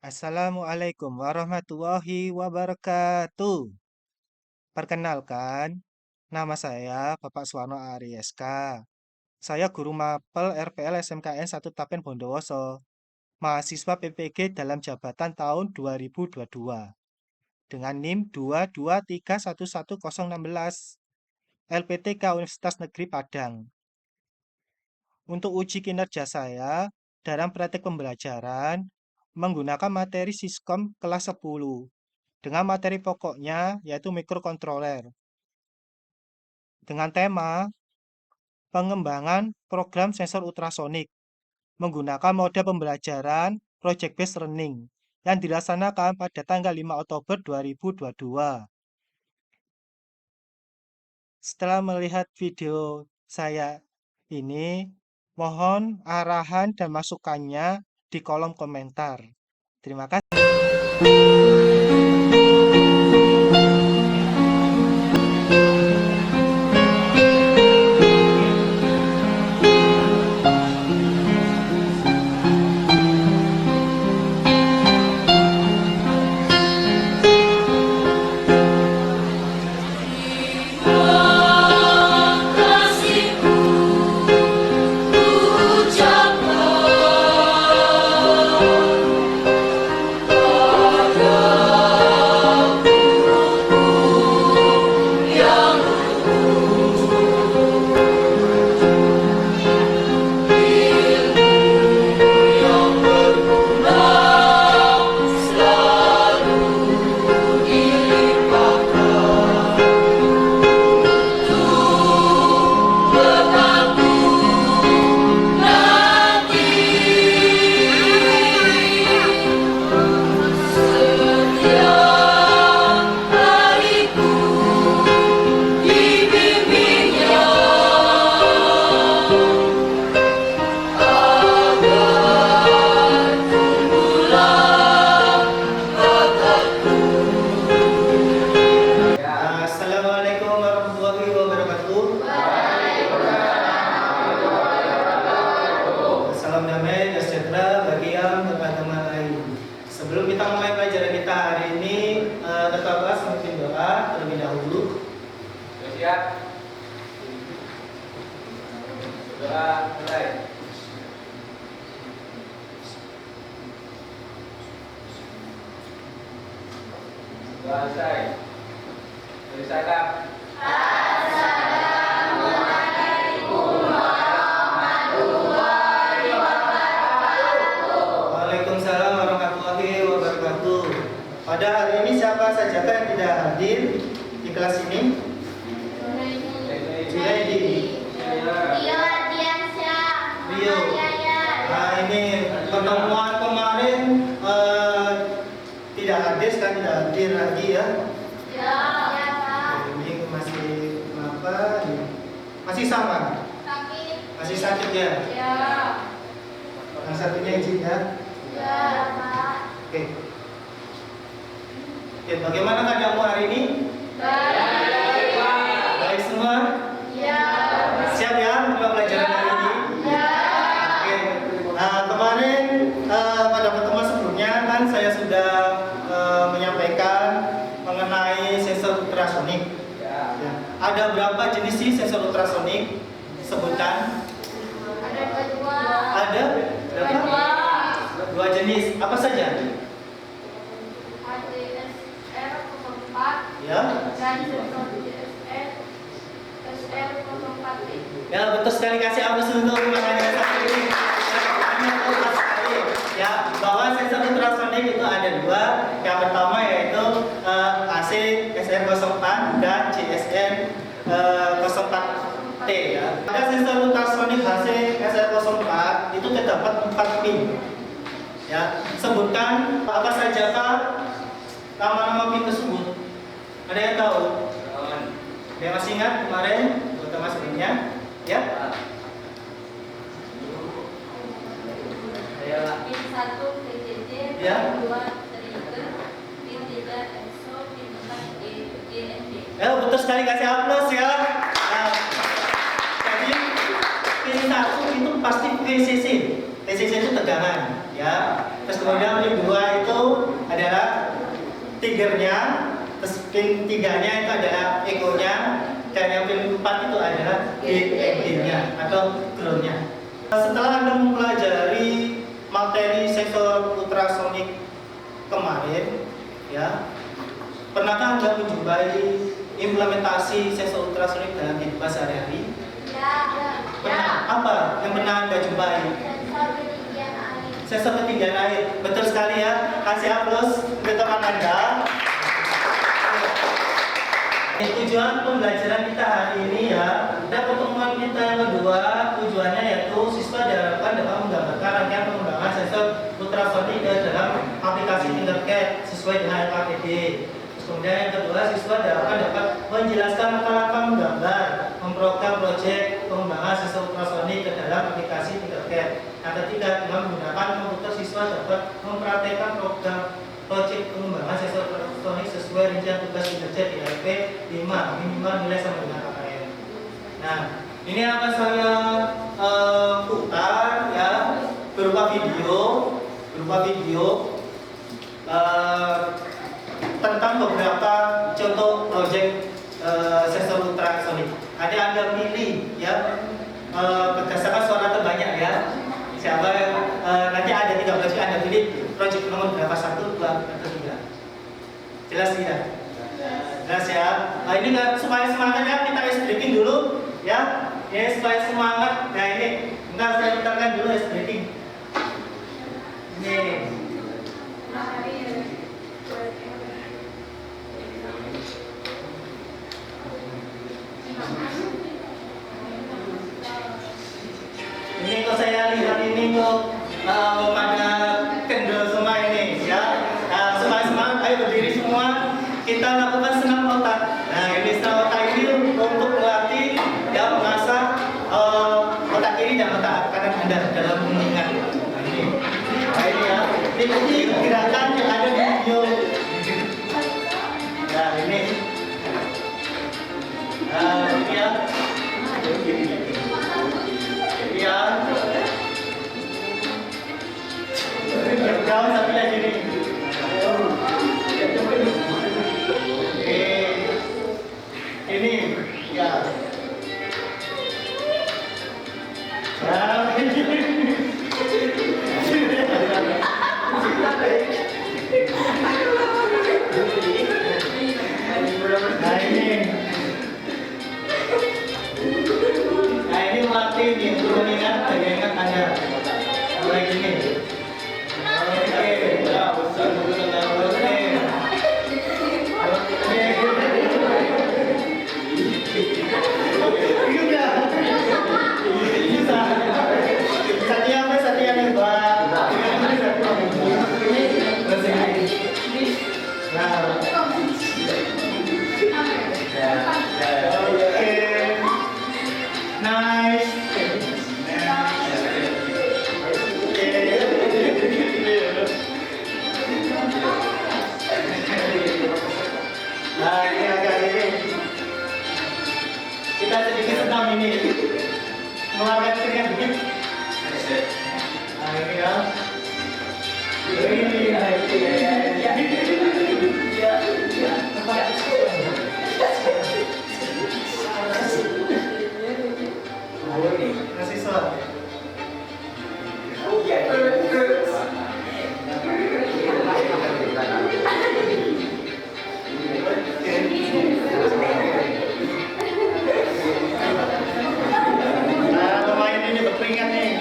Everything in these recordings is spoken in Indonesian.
Assalamualaikum warahmatullahi wabarakatuh. Perkenalkan, nama saya Bapak Suwarno Arieska. Saya guru mapel RPL SMKN 1 Tapen Bondowoso, mahasiswa PPG dalam jabatan tahun 2022 dengan NIM 223111016 LPTK Universitas Negeri Padang. Untuk uji kinerja saya dalam praktek pembelajaran menggunakan materi Siskom kelas 10 dengan materi pokoknya yaitu mikrokontroler dengan tema pengembangan program sensor ultrasonik menggunakan mode pembelajaran project based learning yang dilaksanakan pada tanggal 5 Oktober 2022. Setelah melihat video saya ini, mohon arahan dan masukannya di kolom komentar. Terima kasih. Assalamualaikum warahmatullahi wabarakatuh. Salam damai dan sejahtera bagi yang beragama lain. Sebelum kita mulai pelajaran kita hari ini, tetaplah memimpin doa terlebih dahulu. Siap. Doa mulai. Doa selesai. Beri salam. Waalaikumsalam warahmatullahi wabarakatuh. Pada hari ini siapa saja yang tidak hadir di kelas ini? Junaidi. Rio. Nah, ini pertemuan kemarin tidak hadir, sekarang tidak hadir lagi ya. Ini masih apa? Masih sama? Masih sakit ya? Yang satunya izin ya? Oke. Oke, bagaimana keadaanmu hari ini? Baik semua? Siap ya untuk pelajaran hari ini? Oke. Nah, kemarin pada pertemuan sebelumnya kan saya sudah menyampaikan mengenai sensor ultrasonik. Ya. Ada berapa jenis sih sensor ultrasonik? Sebutan? Ada berapa? Dua jenis. Apa saja? Ya. Ya, betul sekali, kasih aplaus untuk makanya satu ini. Ya, bahwa sensor ultrasonik itu ada dua. Yang pertama yaitu AC SR04 dan CSN 04T ya. Pada sensor ultrasonik AC SR04 itu terdapat 4 pin. Ya, sebutkan apa saja Kak nama-nama pin tersebut. Ada yang tahu? Ada yang masih ingat kemarin pertemuan sebelumnya? Ya. Pin 1 PJJ, Ya. pin 2 trigger, pin 3 EXO, pin 4 GND. Ya, betul sekali, kasih aplaus ya. Nah, jadi pin 1 itu pasti PCC. PCC itu tegangan, ya. Terus kemudian pin 2 itu adalah triggernya, terus pin 3-nya itu adalah echo-nya, dan yang pin 4 itu adalah DMD-nya atau ground-nya. Setelah Anda mempelajari materi sensor ultrasonik kemarin, ya, pernahkah Anda menjumpai implementasi sensor ultrasonik dalam kehidupan sehari-hari? Pernah? Apa yang pernah Anda jumpai? Sensor ketinggian air. Betul sekali ya. Kasih aplaus untuk teman Anda. Tujuan pembelajaran kita hari ini ya, dan pertemuan kita yang kedua, tujuannya yaitu siswa diharapkan dapat menggambarkan rangkaian pengembangan sensor ultrasonik dalam aplikasi Tinkercad sesuai dengan LKPD. Kemudian yang kedua, siswa diharapkan dapat menjelaskan langkah-langkah menggambar, memprogram proyek pengembangan sensor ultrasonik ke dalam aplikasi Tinkercad. Yang ketiga, dengan menggunakan komputer, siswa dapat mempraktekkan program proyek pengembangan sensor ultrasonik sesuai rincian tugas kinerja di RP 5, minimal nilai sama dengan KKN. Nah, ini akan saya putar ya, berupa video tentang beberapa contoh proyek sensor ultrasonik. Nanti Anda pilih ya, berdasarkan suara terbanyak ya. Siapa yang nanti ada 3 proyek, Anda pilih proyek nomor berapa, 1, 2, atau 3. Jelas tidak? Jelas ya. Nah, ini supaya semangat ya, kita ice breaking dulu ya. Ya supaya semangat. Nah ini, bentar saya putarkan dulu ice breaking. Ini. Ini kok saya lihat ini kok pada kendor semua ini ya. Nah, semangat, ayo berdiri semua. Kita lakukan senam otak. Nah, ini senam otak ini untuk melatih ya, mengasah otak kiri dan otak kanan Anda dalam mengingat. Nah, ini ya. Ikuti gerakan yang ada di video. Nah, ini. Ya. Ya. Jauh sampai lagi nih. Ini ya. Nah ini melatih nih, untuk mengingat daya ingat Anda. Mulai gini. Oke, ya, besar dulu dengan oke. Satya nih, Mbak. Nice. Nah, ini agak ini. Kita sedikit senam ini. Mengeluarkan keringat dikit. Nah, ini ya. Masih soal. Nah, pemain ini berkeringat nih.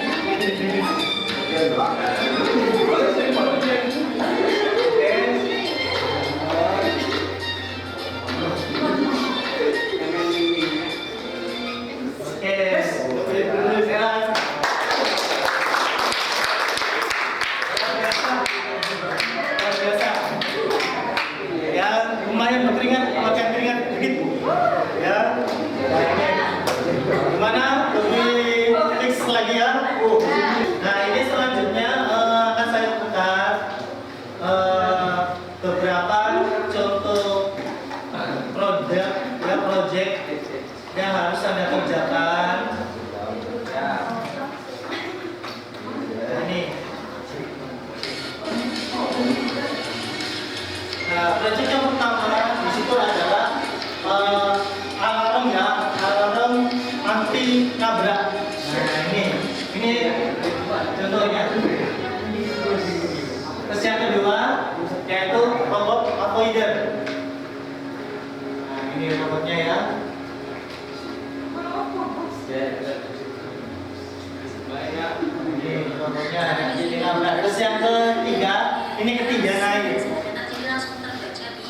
Ini logonya jadi nabrak. Terus yang ketiga, ini ketiganya ini. Nanti langsung terbaca di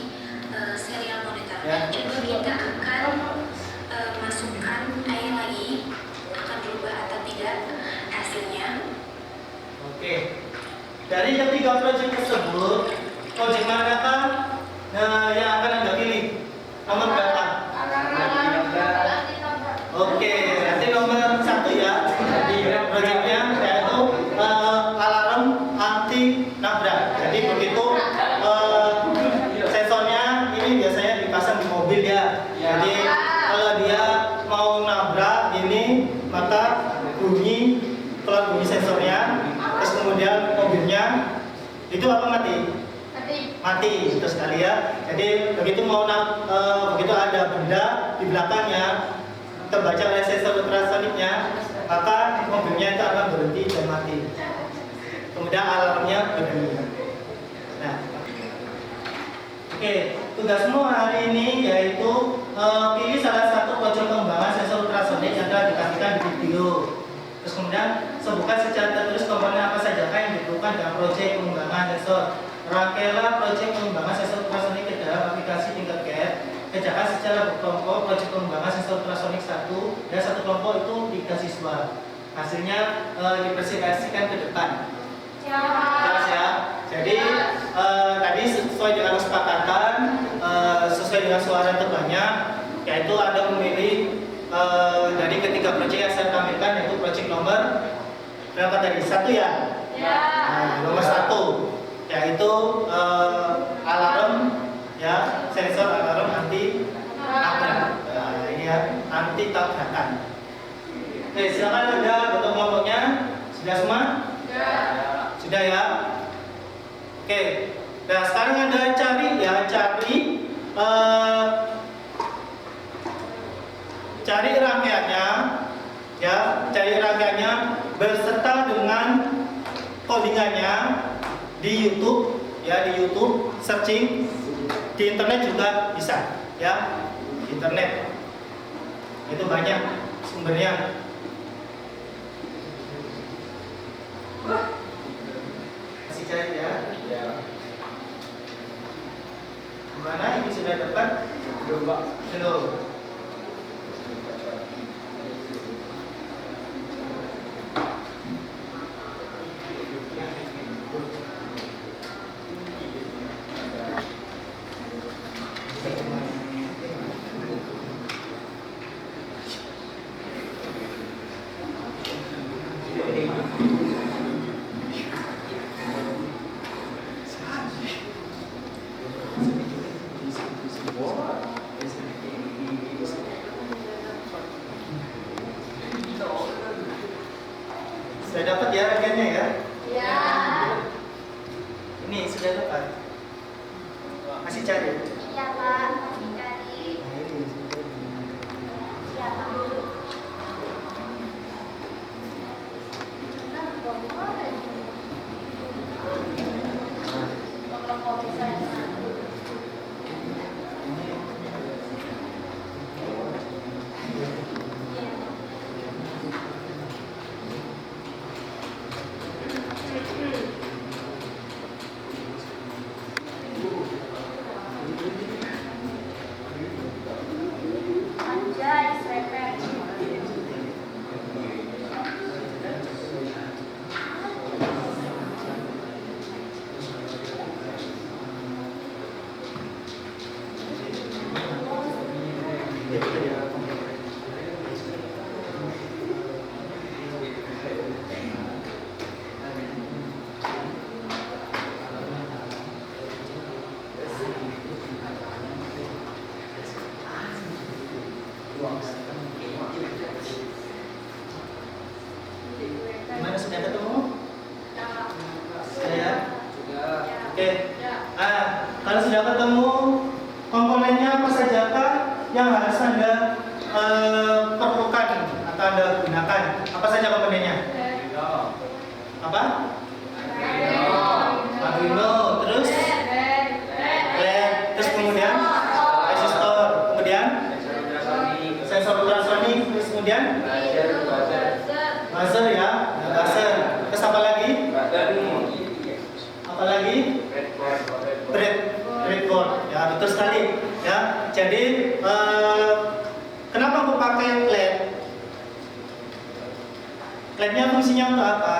serial monitor. Ya. Jadi kita akan masukkan air lagi, akan berubah atau tidak hasilnya. Oke. Dari ketiga proyek tersebut, proyek manakah yang akan Anda pilih? Nomor berapa? Oke, nanti nomor 1 ya. Jadi proyeknya yaitu alarm anti nabrak. Jadi begitu sensornya ini biasanya dipasang di mobil ya. Jadi kalau dia mau nabrak ini, maka bunyi sensornya, terus kemudian mobilnya itu apa mati? Mati terus sekali ya. Jadi begitu begitu ada benda di belakangnya terbaca oleh sensor ultrasoniknya, maka mobilnya itu akan berhenti dan mati. Kemudian alarmnya berbunyi. Nah, oke, tugasmu hari ini yaitu pilih salah satu pojok pengembangan sensor ultrasonik yang telah dikasihkan di video. Terus kemudian sebutkan secara tertulis komponen apa saja yang diperlukan dalam proyek pengembangan sensor. Rangkailah proyek pengembangan sensor ultrasonik ke dalam aplikasi tingkat GAP. Kerjakan secara berkelompok proyek pengembangan sensor ultrasonik 1 dan satu kelompok itu 3 siswa. Hasilnya dipresentasikan ke depan. Jelas ya. Jadi tadi sesuai dengan kesepakatan, sesuai dengan suara terbanyak, yaitu ada memilih dari ketiga proyek yang saya tampilkan, yaitu proyek nomor berapa tadi? 1 ya? Nah, nomor 1 yaitu alarm ya, sensor alarm anti tabrak. Nah, ini ya, anti tabrakan. Oke, silakan Anda bentuk kelompoknya. Sudah semua? Sudah ya. Oke. Nah, sekarang Anda cari rangkaiannya ya, cari rangkaiannya beserta dengan codingannya di YouTube ya, di YouTube searching, di internet juga bisa ya, di internet itu banyak sumbernya. Masih cari ya? Gimana, ini sudah dapat? Belum, Pak. Belum. Sudah dapat ya rangkaiannya ya? Ya. Ini sudah dapat. Masih cari? Iya Pak, masih cari. Nah, ini sudah. Siapa dulu? Kelompok bisa yang satu. Anjay, serempet. Gimana, sudah ketemu? Sudah ya? Sudah. Oke. Kalau sudah ketemu komponennya apa saja Kak yang harus Anda perlukan atau Anda gunakan? Apa saja komponennya? Arduino. Apa? Arduino, terus LED, terus kemudian resistor, kemudian sensor ultrasonik, terus kemudian buzzer ya, buzzer. Apalagi Breadboard. breadboard. Ya, betul sekali. Ya, jadi kenapa aku pakai LED? LED-nya fungsinya untuk apa?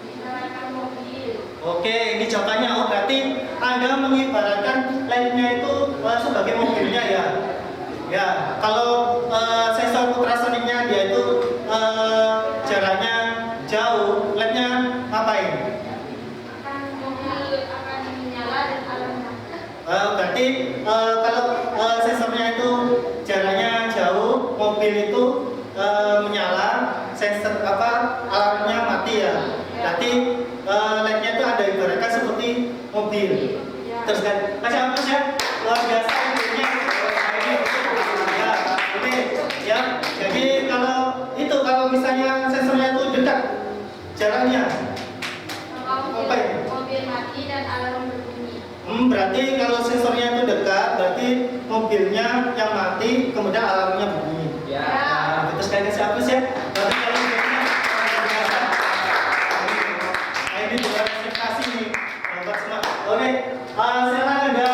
Menyalakan mobil. Oke, ini jawabannya. Oh, berarti Anda mengibaratkan LED-nya itu sebagai mobilnya ya. Ya, kalau sensor ultrasoniknya dia itu jaraknya jauh, LED-nya ngapain? Mobil akan menyala dan alarm mati. Berarti kalau sensornya itu jaraknya jauh, mobil itu menyala, sensor alarmnya mati ya. Berarti LED-nya itu ada ibaratkan seperti mobil. Terus kan, macam apa ya? Luar biasa intinya. Ya, ini ya. Jadi kalau misalnya sensornya itu dekat jaraknya, apa ya? Mobil mati dan alarm berbunyi. Berarti kalau sensornya itu dekat, berarti mobilnya yang mati, kemudian alarmnya berbunyi. Ya. Nah, betul sekali siapa sih? Berarti kalau mobilnya biasa. Nah, ini juga presentasi nih. Nampak semua. Oke, sekarang Anda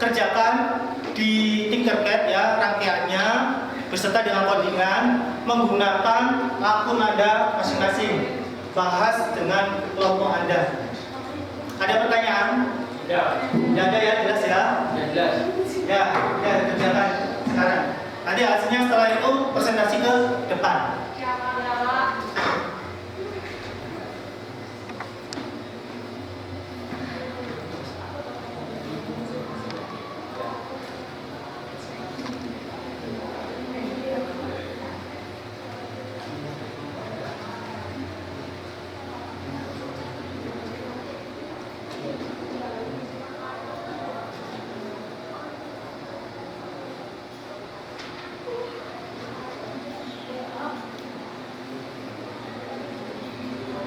kerjakan di Tinkercad ya rangkaiannya beserta dengan codingan menggunakan akun Anda masing-masing. Bahas dengan kelompok Anda. Ada pertanyaan? Ya. Tidak ada ya, jelas ya? Ya jelas. Ya, kerjakan sekarang. Nanti hasilnya setelah itu presentasi ke depan. Siapa galak?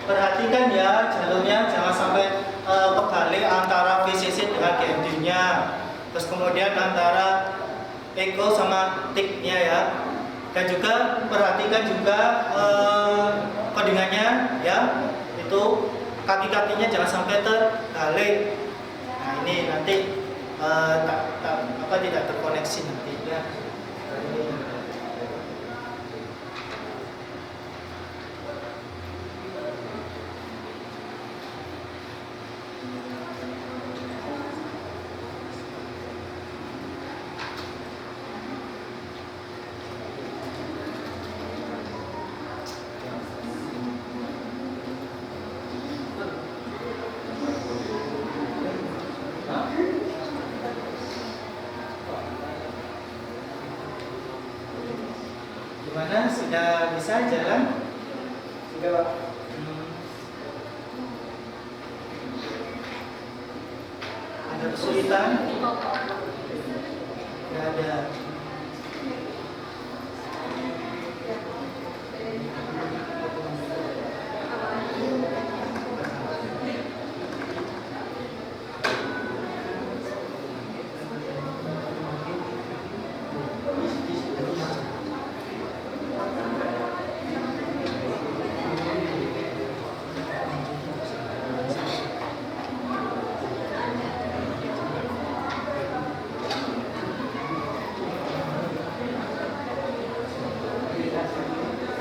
Perhatikan ya jalurnya jangan sampai kebalik antara VCC dengan GMD-nya. Terus kemudian antara echo sama tick-nya ya. Dan juga perhatikan juga codingannya ya. Itu kaki-kakinya jangan sampai terbalik. Nah, ini nanti tidak terkoneksi nanti ya. Gimana? Sudah bisa jalan? Sudah, Pak. Ada kesulitan? Tidak ada.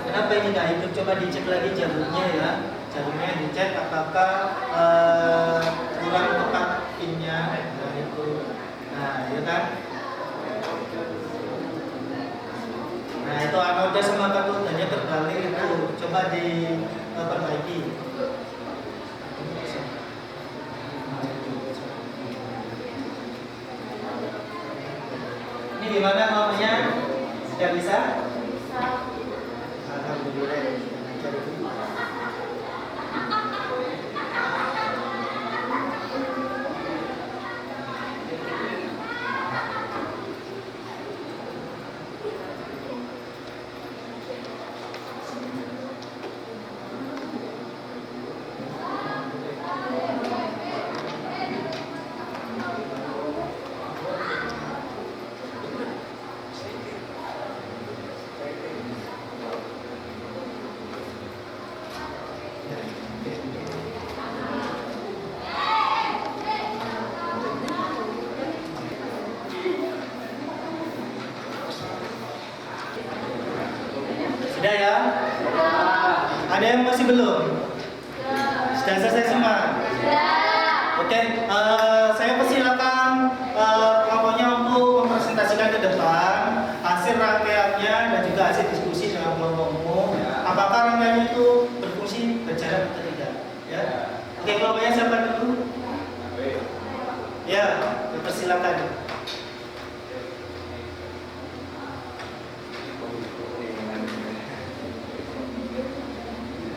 Kenapa ini nggak hidup? Coba dicek lagi jalurnya ya. Jalurnya dicek apakah kurang tepat pinnya. Nah itu. Nah ya kan. Nah itu anoda sama katodanya terbalik itu. Coba diperbaiki. Ini gimana maunya? Sudah bisa? Alhamdulillah. Sudah ya? Ada yang masih belum? Sudah selesai semua? Oke, saya persilakan kelompoknya untuk mempresentasikan ke depan hasil rangkaiannya dan juga hasil diskusi dengan kelompokmu. Apakah rangkaian itu berfungsi berjalan atau tidak? Ya. Oke, kelompoknya siapa dulu? Ya, persilakan.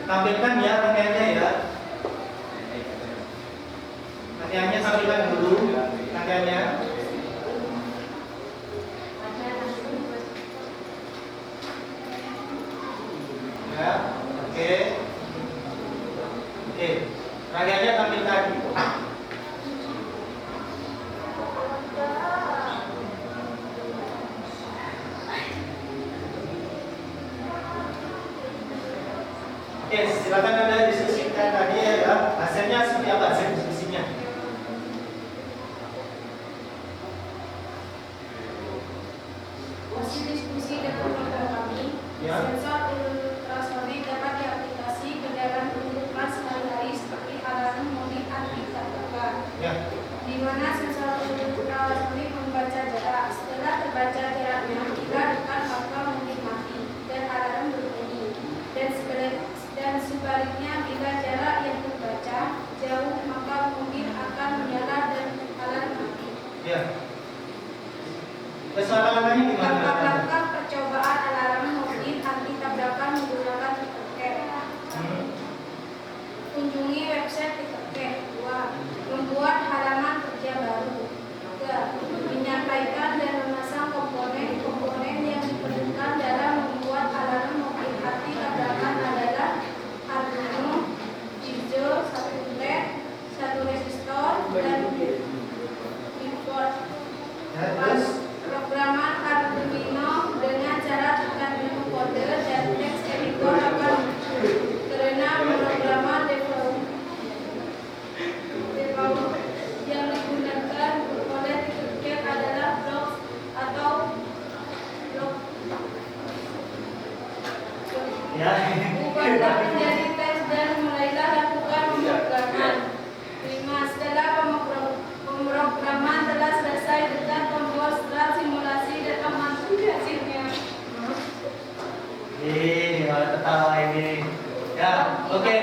Tampilkan ya rangkaiannya ya. Rangkaiannya tampilkan dulu rangkaiannya. Ya, oke. Oke, rangkaiannya tampilkan. Oke, silakan Anda diskusikan tadi ya, hasilnya seperti apa hasil diskusinya? Hasil diskusi dengan kelompok kami, Ya. sensor ultrasonik dapat diaplikasi ke dalam kehidupan sehari-hari seperti alarm mobil anti terbuka, Ya. di mana sensor ultrasonik membaca jarak. Setelah terbaca jaraknya, jika dekat maka mobil mati dan alarm berbunyi. Dan sebaliknya, bila jarak yang terbaca jauh maka mobil akan menyala dan alarm mati. Ya. Kesalahannya gimana? Langkah-langkah percobaan alarm mobil anti tabrakan menggunakan Tinkercad. Kunjungi website Tinkercad. 2. Membuat halaman kerja baru. 3. Menyampaikan dan memasang komponen-komponen yang diperlukan dalam membuat alarm mobil anti tabrakan adalah Arduino, Jizo, 1 LED, 1 resistor, dan breadboard. Ya, terus? Programan Arduino dengan cara tekan menu kode dan teks editor akan muncul. Karena pemrograman default yang digunakan oleh Tinkercad adalah blocks atau blok. Ya. Ubahlah menjadi teks dan mulailah lakukan pemrograman. 5. Setelah pemrograman telah selesai, tekan tombol start simulasi dan amati hasilnya. Ini malah ketawa ini. Ya, oke.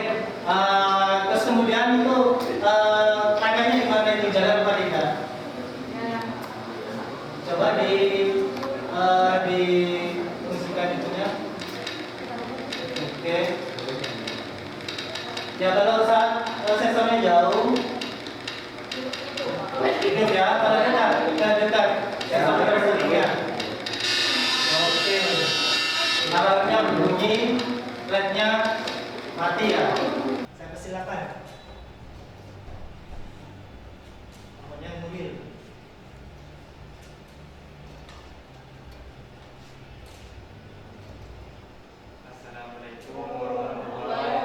Terus kemudian itu rangkaiannya gimana itu, jalan apa tidak? Ya. Coba difungsikan itunya. Oke. Ya kalau sensornya jauh, ini ya. Kalau dekat, sensornya berbunyi. Oke. Alarmnya berbunyi, LED-nya mati ya. Saya persilakan. Namanya mobil. Assalamualaikum warahmatullahi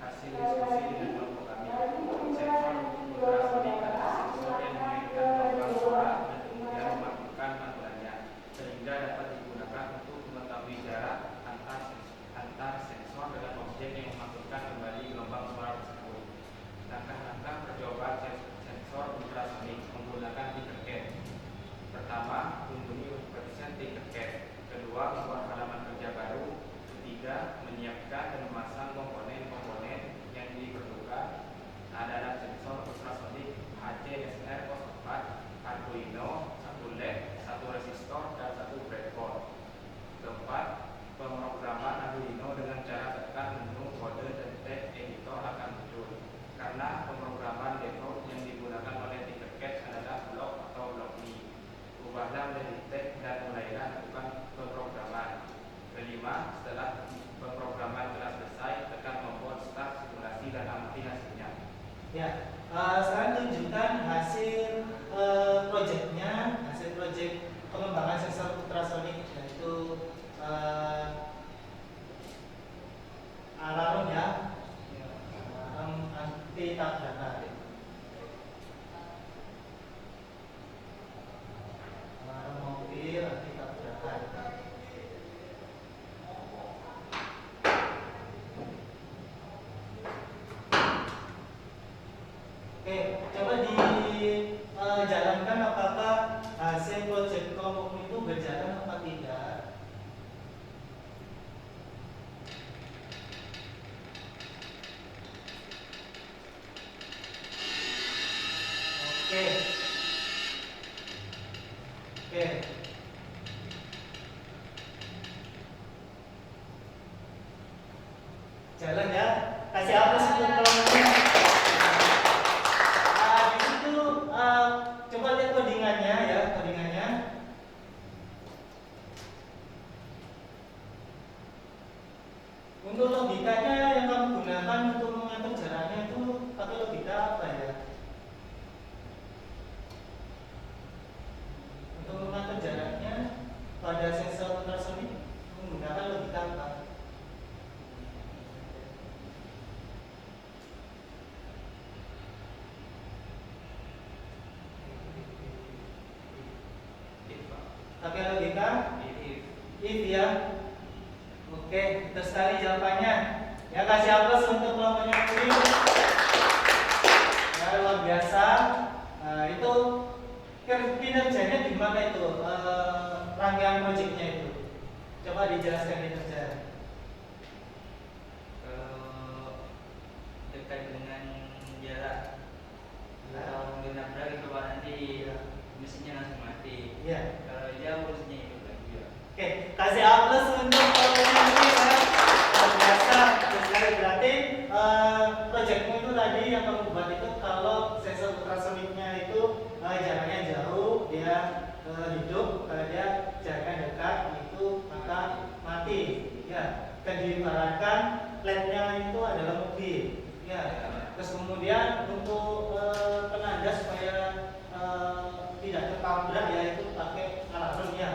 Hasil diskusi dengan kelompok kami, sensor ultrasonik adalah sensor yang mengirimkan gelombang suara dan kemudian mematikan pantulannya, sehingga dapat digunakan untuk mengetahui jarak antar sensor dengan objek yang memanggilkan kembali gelombang suara tersebut. Langkah-langkah percobaan sensor ultrasonik menggunakan Tinkercad. Pertama, kunjungi website Tinkercad. Kedua, membuat halaman kerja baru. Ketiga, menyiapkan dan memasang komponen-komponen yang diperlukan adalah sensor ultrasonik HCSR04, Arduino, 1 LED, 1 resistor, dan 1 breadboard. Keempat, pemrograman Arduino dengan cara tekan menu kode dan teks editor akan muncul. Karena pemrograman default yang digunakan oleh Tinkercad adalah blok atau blok Mi. Ubahlah menjadi teks dan mulailah lakukan pemrograman. Kelima, setelah pemrograman proyek kelompokmu itu berjalan apa tidak? Oke. Oke. Jalan ya. Kasih aplaus untuk kelompoknya. Di situ coba lihat codingannya ya, codingannya. Untuk logikanya yang kamu gunakan untuk mengatur jaraknya itu pakai logika apa ya? Untuk mengatur jaraknya pada sensor ultrasonik menggunakan logika apa? Pakai logika if ya. Oke, betul sekali jawabannya. Ya, kasih aplaus untuk kelompoknya ini. Ya, luar biasa. Itu kinerjanya gimana itu? Rangkaian proyeknya itu. Coba dijelaskan kinerja. Terkait dengan jarak kalau menabrak itu Pak, nanti mesinnya langsung mati. Iya. Kalau jauh mesinnya hidup lagi ya. Oke, kasih aplaus untuk kelompoknya ini ya. Luar biasa. Betul sekali. Berarti proyekmu itu tadi yang kamu buat itu kalau sensor ultrasoniknya itu jaraknya jauh dia hidup, kalau dia jaraknya dekat itu maka mati ya. Dan diibaratkan LED-nya itu adalah mobil ya. Terus kemudian untuk penanda supaya tidak tertabrak ya itu pakai alarm ya.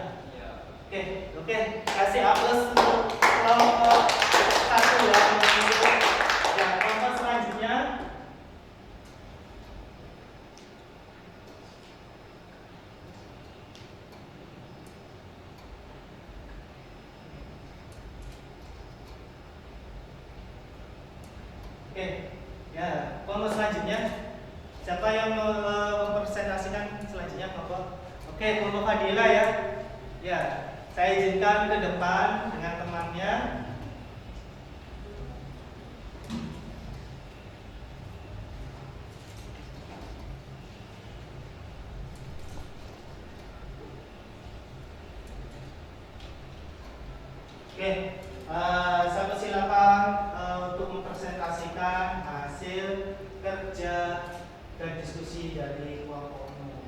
Oke, kasih aplaus untuk kelompok satu ya. Ya, kelompok selanjutnya. Oke, ya, kelompok selanjutnya. Siapa yang mempresentasikan selanjutnya kelompok? Oke, kelompok Fadila ya. Ya, saya izinkan ke depan dengan temannya. Oke, saya persilakan untuk mempresentasikan hasil kerja dan diskusi dari kelompokmu.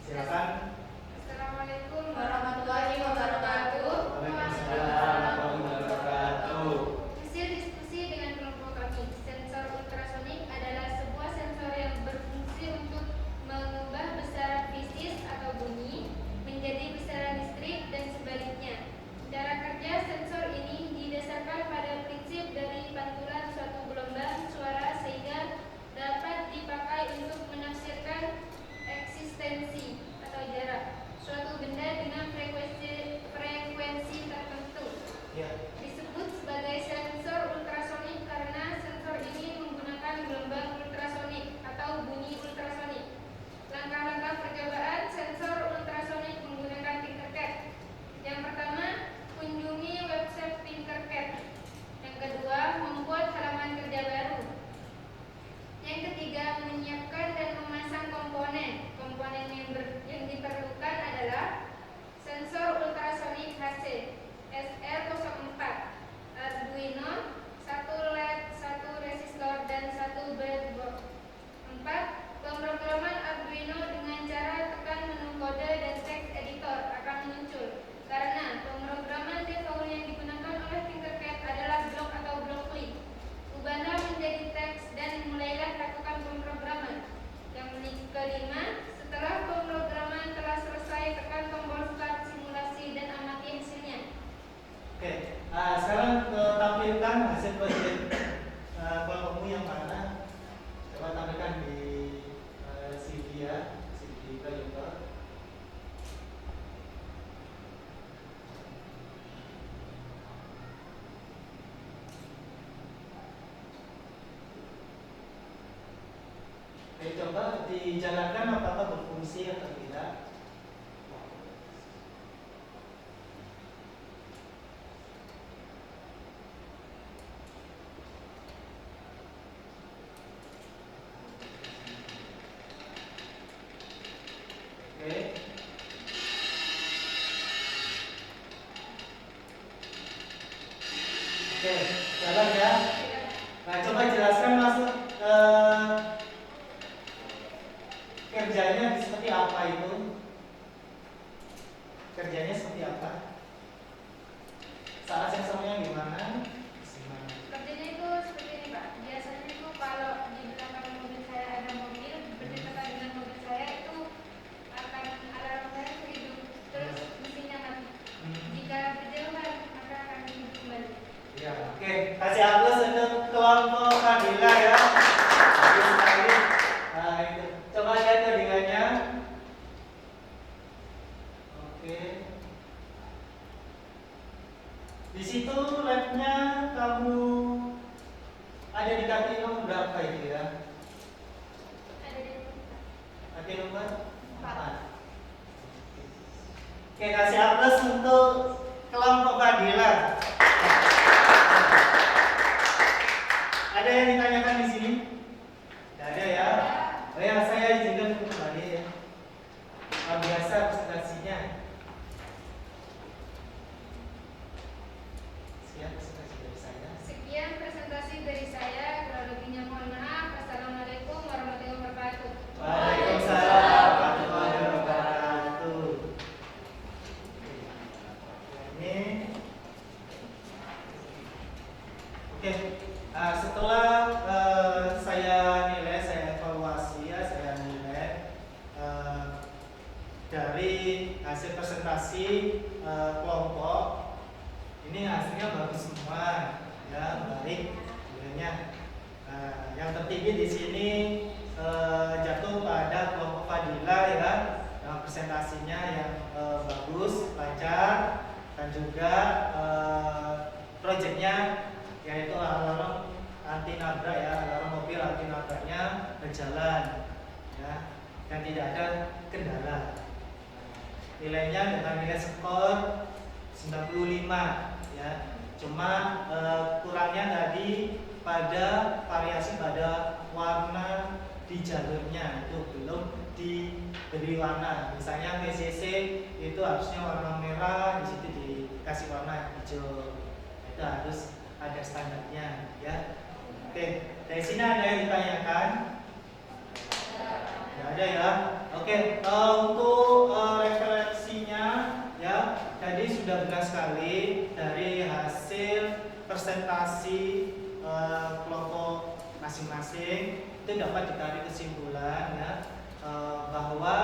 Silakan. Assalamualaikum warahmatullahi wabarakatuh. Waalaikumsalam warahmatullahi wabarakatuh. Hasil diskusi dengan kelompok kami, sensor ultrasonik adalah sebuah sensor yang berfungsi untuk mengubah besaran fisik atau bunyi menjadi besaran listrik dan sebaliknya. Cara kerja sensor ini didasarkan pada prinsip dari pantulan suatu gelombang suara sehingga dapat dipakai untuk menafsirkan eksistensi atau jarak Oke, jalan ya. Nah, coba jelaskan maksud kerjanya seperti apa itu? Kerjanya seperti apa? Saat sensornya gimana? Kerjanya itu seperti ini Pak. Biasanya itu kalau di belakang mobil saya ada mobil berdekatan dengan mobil saya itu akan alarm saya itu hidup terus mesinnya mati. Jika berjauhan maka akan hidup kembali. Ya, oke. Kasih aplaus untuk kelompok Fadila ya. Bagus sekali. Nah, itu. Coba lihat codingannya. Oke. Di situ labnya kamu ada di kaki nomor berapa itu ya? Ada di Kaki nomor 4. Oke, kasih aplaus untuk kelompok Fadila. Ada yang ditanyakan di sini? Tidak ada ya? Oh ya, saya izinkan untuk kembali ya. Luar biasa presentasinya. Siap presentasi dari saya. Sekian presentasi dari saya. Kurang lebihnya mohon maaf. Assalamualaikum warahmatullahi wabarakatuh. Waalaikumsalam warahmatullahi wabarakatuh. Ini oke. Setelah saya nilai, saya evaluasi ya, saya nilai dari hasil presentasi kelompok. Ini hasilnya bagus semua, ya baik nilainya. Yang tertinggi di sini jatuh pada kelompok Fadila ya, yang presentasinya yang bagus, lancar, dan juga proyeknya yaitu alarm anti nabrak ya, alarm mobil anti nabraknya berjalan ya, dan tidak ada kendala. Nilainya dengan nilai skor 95 ya. Cuma kurangnya tadi pada variasi pada warna di jalurnya itu belum diberi warna. Misalnya PCC itu harusnya warna merah, di situ dikasih warna hijau. Itu harus ada standarnya ya. Oke, dari sini ada yang ditanyakan? Tidak ada ya. Oke, untuk referensinya ya, tadi sudah benar sekali dari hasil presentasi kelompok masing-masing itu dapat ditarik kesimpulan ya, bahwa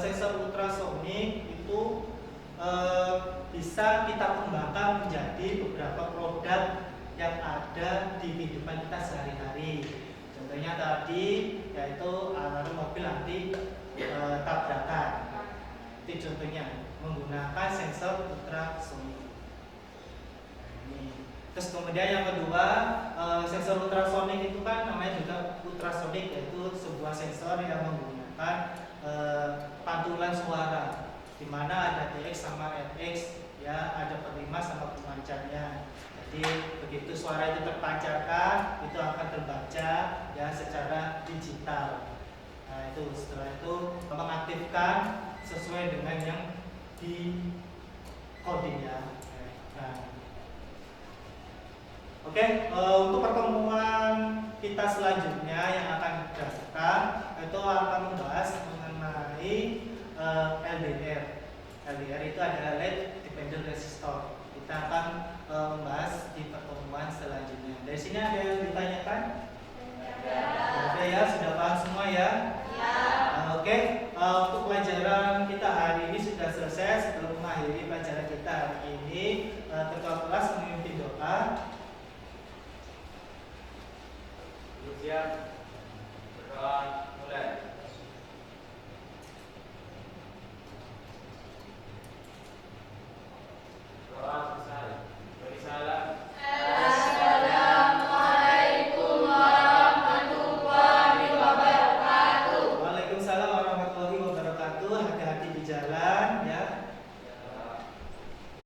sensor ultrasonik itu bisa kita kembangkan menjadi beberapa produk yang ada di kehidupan kita sehari-hari. Contohnya tadi yaitu alarm mobil anti tabrakan. Itu contohnya menggunakan sensor ultrasonik. Terus kemudian yang kedua, sensor ultrasonik itu kan namanya juga ultrasonik, yaitu sebuah sensor yang menggunakan pantulan suara, di mana ada TX sama RX ya, ada per5 sama pemancarnya. Jadi begitu suara itu terpancarkan, itu akan terbaca ya secara digital. Nah itu setelah itu mengaktifkan sesuai dengan yang di coding ya. Oke, untuk pertemuan kita selanjutnya yang akan didasarkan itu akan membahas mengenai LDR. LDR itu adalah Lead Dependent Resistor. Kita akan membahas di pertemuan selanjutnya. Dari sini ada yang ditanyakan? Ada ya, sudah paham semua ya? Oke, untuk pelajaran kita hari ini sudah selesai. Sebelum mengakhiri pelajaran kita hari ini, ketua kelas memimpin doa. Siap. Berdoa.